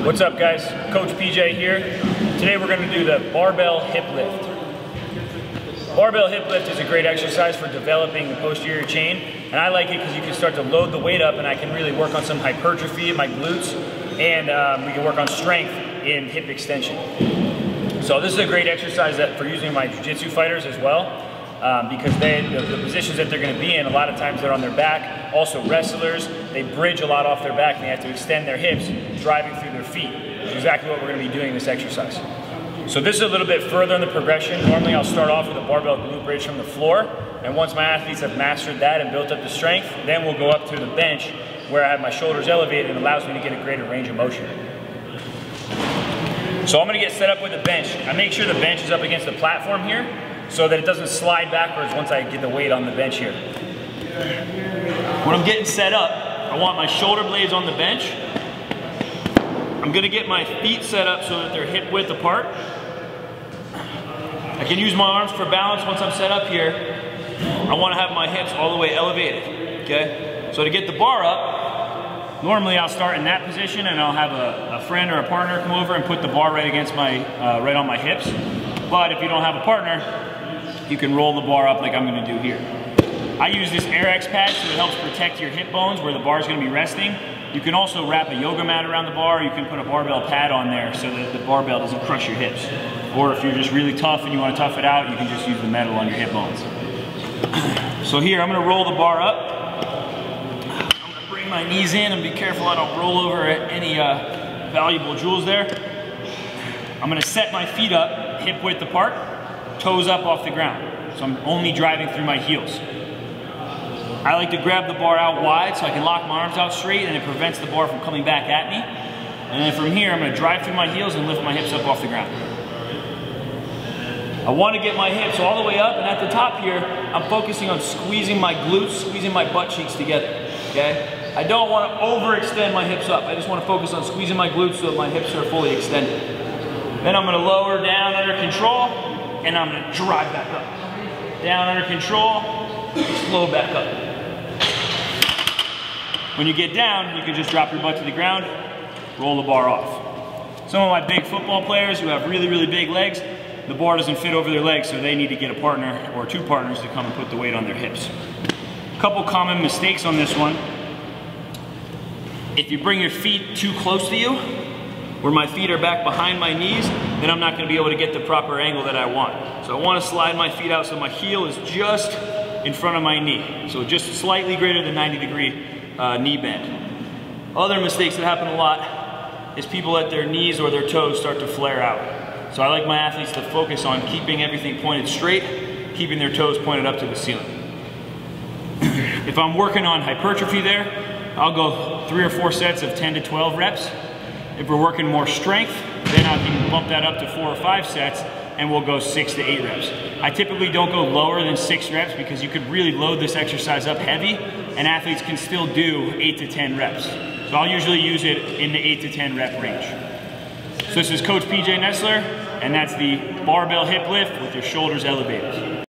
What's up, guys? Coach PJ here. Today we're going to do the barbell hip lift. Barbell hip lift is a great exercise for developing the posterior chain, and I like it because you can start to load the weight up and I can really work on some hypertrophy in my glutes, and we can work on strength in hip extension. So this is a great exercise for using my jiu-jitsu fighters as well. Because the positions that they're going to be in, a lot of times they're on their back. Also wrestlers, they bridge a lot off their back and they have to extend their hips, driving through their feet, which is exactly what we're going to be doing in this exercise. So this is a little bit further in the progression. Normally I'll start off with a barbell glute bridge from the floor, and once my athletes have mastered that and built up the strength, then we'll go up to the bench where I have my shoulders elevated and allows me to get a greater range of motion. So I'm going to get set up with the bench. I make sure the bench is up against the platform here, so that it doesn't slide backwards once I get the weight on the bench here. When I'm getting set up, I want my shoulder blades on the bench. I'm gonna get my feet set up so that they're hip width apart. I can use my arms for balance once I'm set up here. I wanna have my hips all the way elevated, okay? So to get the bar up, normally I'll start in that position and I'll have a friend or a partner come over and put the bar right against my, right on my hips. But if you don't have a partner, you can roll the bar up like I'm gonna do here. I use this AirX pad so it helps protect your hip bones where the bar is gonna be resting. You can also wrap a yoga mat around the bar. You can put a barbell pad on there so that the barbell doesn't crush your hips. Or if you're just really tough and you wanna tough it out, you can just use the metal on your hip bones. So here, I'm gonna roll the bar up. I'm gonna bring my knees in and be careful I don't roll over any valuable jewels there. I'm gonna set my feet up, hip width apart, toes up off the ground. So I'm only driving through my heels. I like to grab the bar out wide so I can lock my arms out straight and it prevents the bar from coming back at me. And then from here, I'm gonna drive through my heels and lift my hips up off the ground. I wanna get my hips all the way up, and at the top here, I'm focusing on squeezing my glutes, squeezing my butt cheeks together, okay? I don't wanna overextend my hips up. I just wanna focus on squeezing my glutes so that my hips are fully extended. Then I'm gonna lower down under control, and I'm gonna drive back up. Down under control, slow back up. When you get down, you can just drop your butt to the ground, roll the bar off. Some of my big football players who have really, really big legs, the bar doesn't fit over their legs, so they need to get a partner or two partners to come and put the weight on their hips. A couple common mistakes on this one. If you bring your feet too close to you, where my feet are back behind my knees, then I'm not gonna be able to get the proper angle that I want. So I wanna slide my feet out so my heel is just in front of my knee. So just slightly greater than 90-degree knee bend. Other mistakes that happen a lot is people let their knees or their toes start to flare out. So I like my athletes to focus on keeping everything pointed straight, keeping their toes pointed up to the ceiling. If I'm working on hypertrophy there, I'll go 3 or 4 sets of 10 to 12 reps. If we're working more strength, then I can bump that up to 4 or 5 sets and we'll go 6 to 8 reps. I typically don't go lower than 6 reps because you could really load this exercise up heavy and athletes can still do 8 to 10 reps. So I'll usually use it in the 8 to 10 rep range. So this is Coach PJ Nestler, and that's the barbell hip lift with your shoulders elevated.